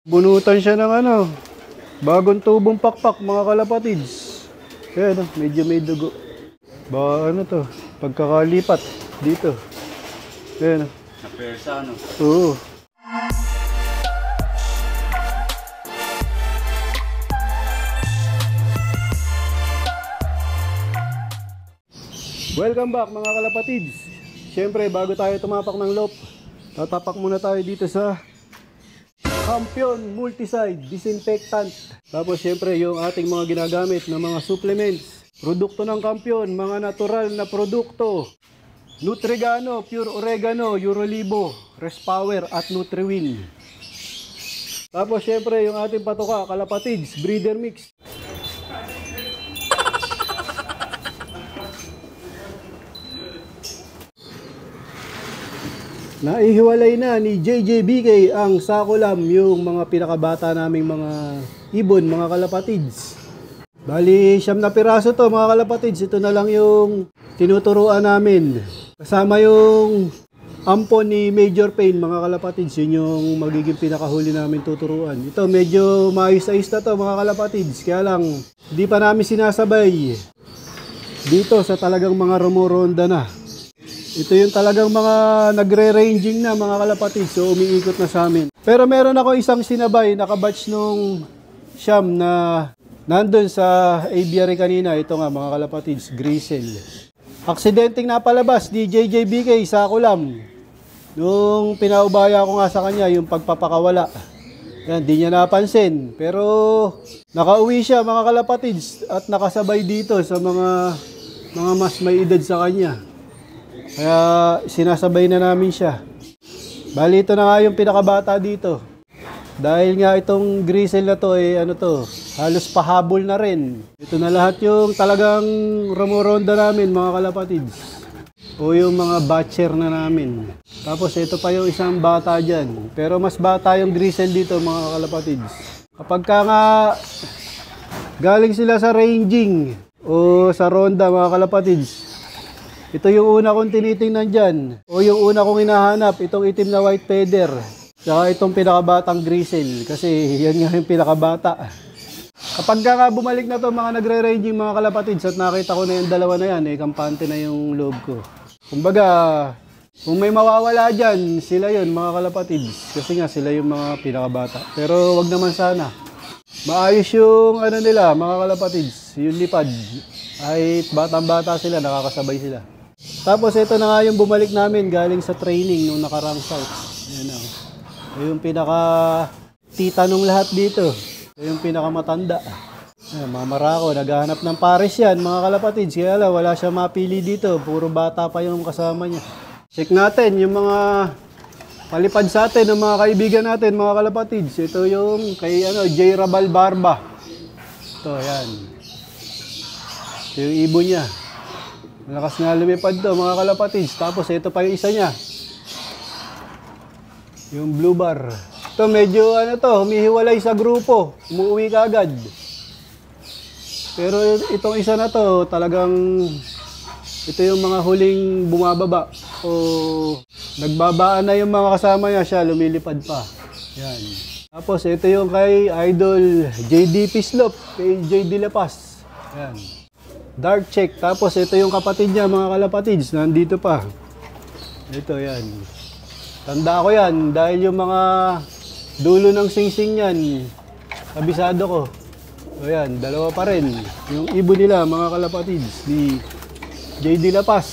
Bunutan siya ng ano, bagong tubong pakpak mga kalapatids. Ayan, medyo may dugo. Ba ano to, pagkakalipat dito. Ayan. Napersa ano? Oo. Welcome back mga kalapatids. Siyempre bago tayo tumapak ng loop, tatapak muna tayo dito sa Campion Multicide Disinfectant. Tapos siyempre yung ating mga ginagamit na mga supplements, produkto ng Campion, mga natural na produkto. Nutrigano, Pure Oregano, Eurolibo, Respower at Nutriwin. Tapos siyempre yung ating patoka, kalapatids, breeder mix. Naihiwalay na ni JJBK ang Sakulam, yung mga pinakabata naming mga ibon, mga kalapatids. Bali, 9 na piraso to mga kalapatids. Ito na lang yung tinuturuan namin. Kasama yung ampon ni Major Pain mga kalapatids. Yun yung magiging pinakahuli namin tuturuan. Ito medyo maayos-ayos na to mga kalapatids. Kaya lang, hindi pa namin sinasabay dito sa talagang mga rumoronda na. Ito yung talagang mga nagre-ranging na mga kalapatids, so umiikot na sa amin. Pero meron ako isang sinabay, nakabatch nung siyam na nandun sa aviary kanina. Ito nga mga kalapatids, Grisel. Aksidenteng napalabas ni JJBK sa Sakulam. Nung pinaubaya ko nga sa kanya yung pagpapakawala. Yan, di niya napansin. Pero nakauwi siya mga kalapatids at nakasabay dito sa mga mas may edad sa kanya. Kaya sinasabay na namin siya. Bali ito na nga yung pinakabata dito. Dahil nga itong Grisel na to ano to, halos pahabol na rin. Ito na lahat yung talagang rumoronda namin mga kalapatids. O yung mga batcher na namin. Tapos ito pa yung isang bata dyan. Pero mas bata yung Grisel dito mga kalapatids. Kapag ka nga galing sila sa ranging o sa ronda mga kalapatids, ito yung una kong tinitingnan dyan. O yung una kong hinahanap, itong itim na white feather. Saka itong pinakabatang Grisel. Kasi yan nga yung pinakabata. Kapag nga bumalik na to mga nagre-ranging mga kalapatids at nakita ko na yung dalawa na yan, kampante na yung loob ko. Kumbaga, kung may mawawala dyan, sila yun mga kalapatids. Kasi nga sila yung mga pinakabata. Pero wag naman sana. Maayos yung ano nila mga kalapatids, yung lipad. Ay batang-bata sila, nakakasabay sila. Tapos ito na nga yung bumalik namin galing sa training nung nakarang south. Ayan o. Ito yung pinaka-tita nung lahat dito. Ito yung pinaka-matanda. Ayan, mamarako, naghahanap ng pares yan mga kalapatids. Kaya lang, wala siya mapili dito. Puro bata pa yung kasama niya. Check natin yung mga palipad sa atin ng mga kaibigan natin mga kalapatids. Ito yung kay J. Rabal Barba. Ito, yan. Ito yung ibon niya. Malakas nga lumipad to mga kalapatids. Tapos ito pa yung isa niya. Yung blue bar. Ito medyo humihiwalay sa grupo. Umuwi ka agad. Pero itong isa na to talagang ito yung mga huling bumababa. O nagbabaan na yung mga kasama niya, siya lumilipad pa. Yan. Tapos ito yung kay Idol JD Pislop, kay JD Lapas. Yan. Dark check. Tapos ito yung kapatid niya mga kalapatids, nandito pa. Ito yan. Tanda ko yan dahil yung mga dulo ng singsing yan, kabisado ko. O yan, dalawa pa rin. Yung ibon nila mga kalapatids, ni JD Lapas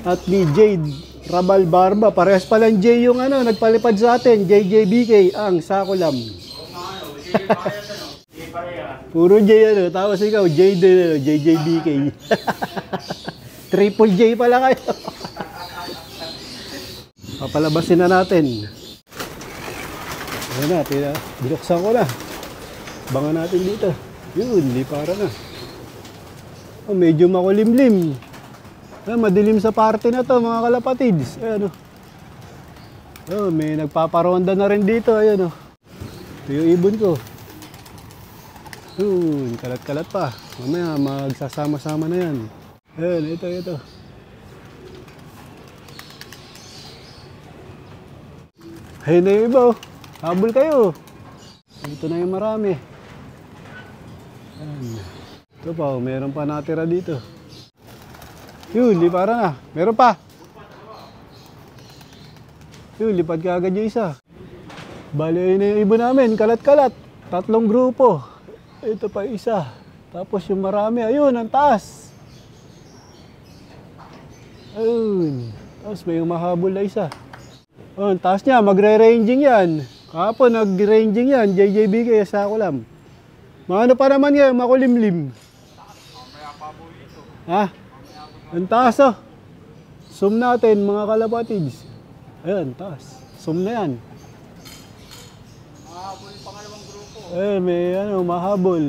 at ni Jade Rabal Barba. Parehas palang J yung nagpalipad sa atin, JJBK ang Sakulam. Puro J tapos ikaw J din JJBK. Triple J pala kayo. Papalabasin na natin. Ayan na, binuksan ko na. Bangan natin dito. Yun, di para na. Medyo makulimlim. Madilim sa parte na to mga kalapatids. Ayan may nagpaparonda na rin dito. Ayan ito yung ibon ko. Kalat-kalat pa. Mamaya magsasama-sama na yan. Ayan, ito. Ayun na yung iba Habol kayo. Ito na yung marami. Ayan. Ito pa, meron pa natira dito. Yun, lipara na. Meron pa. Yun, lipad ka agad yung isa. Bali, ayun na yung ibon namin. Kalat-kalat. 3 grupo. Ito pa isa. Tapos yung marami. Ayun, ang taas. Ayun. Tapos may mahabol na isa. Oh, ang taas niya. Magre-ranging yan. Kahapon, nag-ranging yan. JJB kaya sa kulam. Maano pa naman yan, makulimlim. Ha? Ang taas oh. Zoom natin mga kalapatids. Ayan, taas. Zoom na yan. Mahabol yung pangalawang grupo. Eh, may ano, mahabol.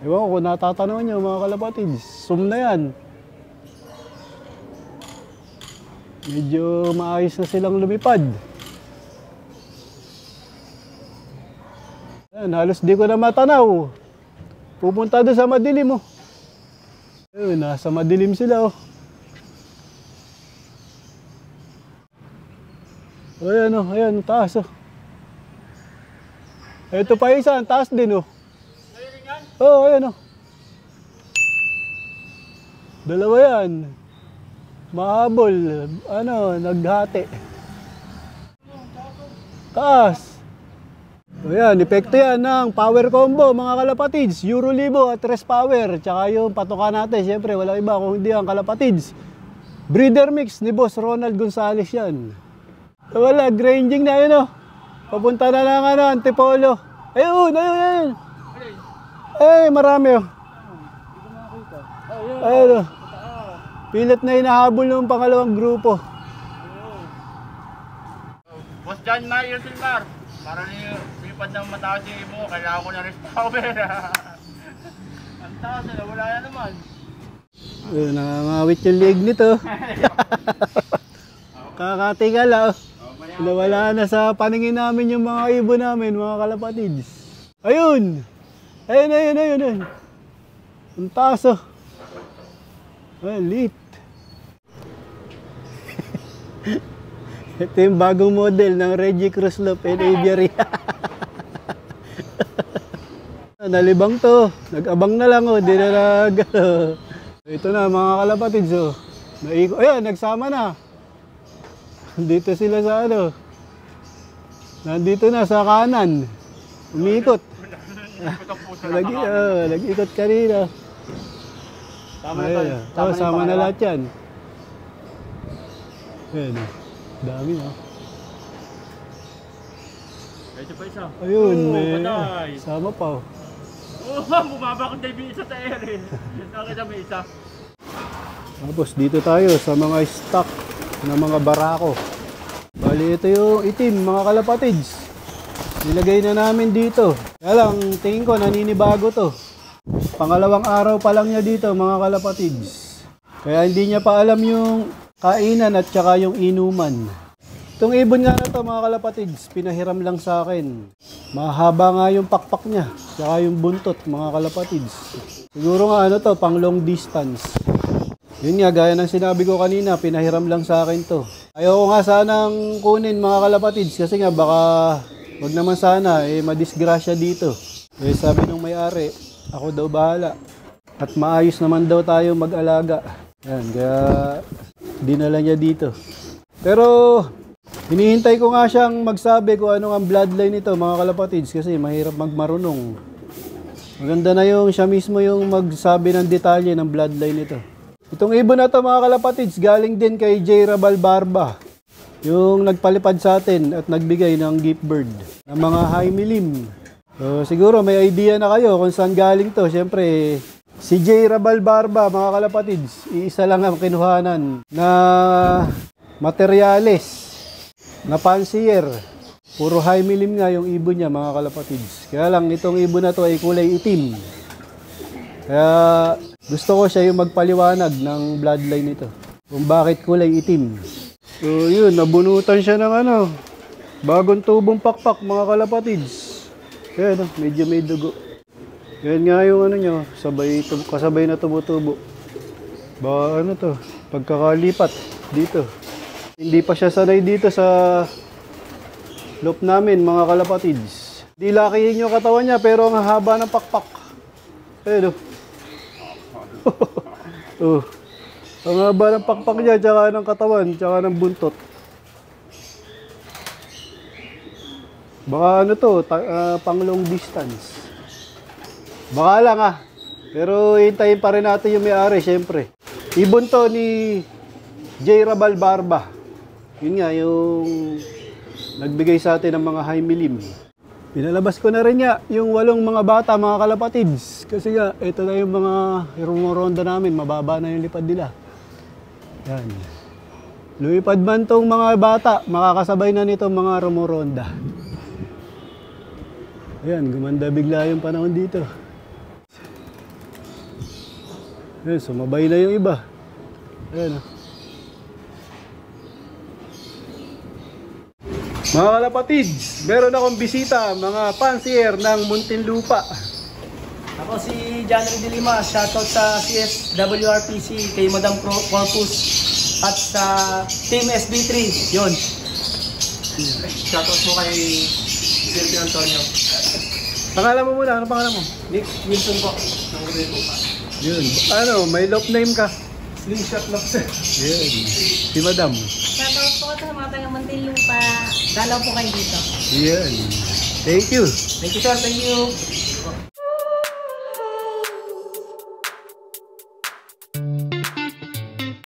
Ewan ko kung natatanong nyo mga kalapatids. Zoom na yan. Medyo maayos na silang lumipad. Ayan, halos di ko na matanaw. Pupunta doon sa madilim oh. Ayun, nasa madilim sila oh. Ayan oh, ayan, taas oh. Ito pa isa, ang taas din oh. Oo, ayan oh. Dalawa yan. Mahabol, ano, naghati. Taas. Ayan, epekto yan ng power combo mga kalapatids. Euro Libo at Tres Power. Tsaka yung patuka natin, syempre walang iba kung hindi ang kalapatids. Breeder mix ni Boss Ronald Gonzales yan. Wala, grinding na yun oh. Papunta na lang ano, Antipolo. Ayun, ayun, ayun. Ay, marami oh. Ayun oh. Pilit na hinahabol ng pangalawang grupo. Boss John Mayer Silmar, para lipad ng mataas yung ibo, kailangan ko na rin power. Ang taas na, wala na naman. Nangangawit yung leg nito. Kakatingala oh. Nawala na sa paningin namin yung mga ibon namin, mga kalapatids. Ayun! Ayun, ayun, ayun, ayun. Ang taas oh. Ayun, lit. Ito yung bagong model ng Reggie Cruzlop and Aviary. Nalibang to. Nag-abang na lang oh. Di na nag... Ito na mga kalapatids oh. Ayan, nagsama na. Dito sila sa ano. Nandito na sa kanan. Umikot. Nag-ikot kanina. Sama na lahat yan. Ayan oh. Dami na. Ito pa isa. Ayun, may sama pa oh. Bumaba kong David isa sa air eh. Nakita mo isa. Tapos dito tayo sa mga stock na mga barako. Bali ito yung itim mga kalapatids. Nilagay na namin dito. Kaya lang tingin ko naninibago to. Pangalawang araw pa lang niya dito mga kalapatids. Kaya hindi niya pa alam yung kainan at saka yung inuman. Itong ibon nga na to mga kalapatids, pinahiram lang sa akin. Mahaba nga yung pakpak niya, saka yung buntot mga kalapatids. Siguro nga ano to, pang long distance. Yun nga, gaya ng sinabi ko kanina, pinahiram lang sa akin to. Ayaw ko nga sanang kunin mga kalapatids kasi nga baka wag naman sana, madisgrasya dito. Sabi nung may-ari, ako daw bahala. At maayos naman daw tayo mag-alaga. Yan, kaya dinala niya dito. Pero hinihintay ko nga siyang magsabi kung ano ang bloodline nito mga kalapatids kasi mahirap magmarunong. Maganda na yung siya mismo yung magsabi ng detalye ng bloodline nito. Itong ibon na to mga kalapatids galing din kay J. Rabal Barba. Yung nagpalipad sa atin at nagbigay ng gift bird ng mga high milim. So, siguro may idea na kayo kung saan galing to. Siyempre, si J. Rabal Barba, mga kalapatids, iisa lang ang kinuhanan na materyales, na pansier. Puro high milim nga yung ibon niya, mga kalapatids. Kaya lang, itong ibon na to ay kulay itim. Kaya gusto ko siya yung magpaliwanag ng bloodline nito. Kung bakit kulay itim. So yun, nabunutan siya ng ano, bagong tubong pakpak mga kalapatids. Kaya no, medyo may dugo. Yan nga yung ano nyo, kasabay na tubo-tubo. Ba ano to, pagkakalipat dito. Hindi pa siya sanay dito sa loop namin mga kalapatids. Di lakihin yung katawan niya pero ang haba ng pakpak. Ayun oh. Ang haba ng pakpak niya, tsaka ng katawan, tsaka ng buntot. Baka ano to, pang long distance. Baka lang Pero hintayin pa rin natin yung may-ari, syempre. Ibon to ni J. Rabal Barba. Yun nga, yung nagbigay sa atin ng mga high milim. Pinalabas ko na rin yung 8 mga bata, mga kalapatids. Kasi nga, ito na yung mga rumoronda namin. Mababa na yung lipad nila. Yan. Lumipad man tong mga bata, makakasabay na nitong mga rumoronda. Ayan, gumanda bigla yung panahon dito. Ayan, sumabay na yung iba. Ayan Mga kalapatids, meron akong bisita, mga pansier ng Muntinlupa. Ako si John Ray de Lima, shoutout sa CSWRPC, kay Madam Corpus at sa Team SB3. Yun. Shoutout mo kay Silvio Antonio. Pangalan mo muna, ano pangalan mo? Nick Wilson po, ng Muntinlupa. Yun. Ano, may love name ka? Slingshot Lobster. Yun. Si Madam. Shoutout po sa mga taga Muntinlupa. Dalaw po kayo dito. Yun. Thank you. Thank you sir, thank you.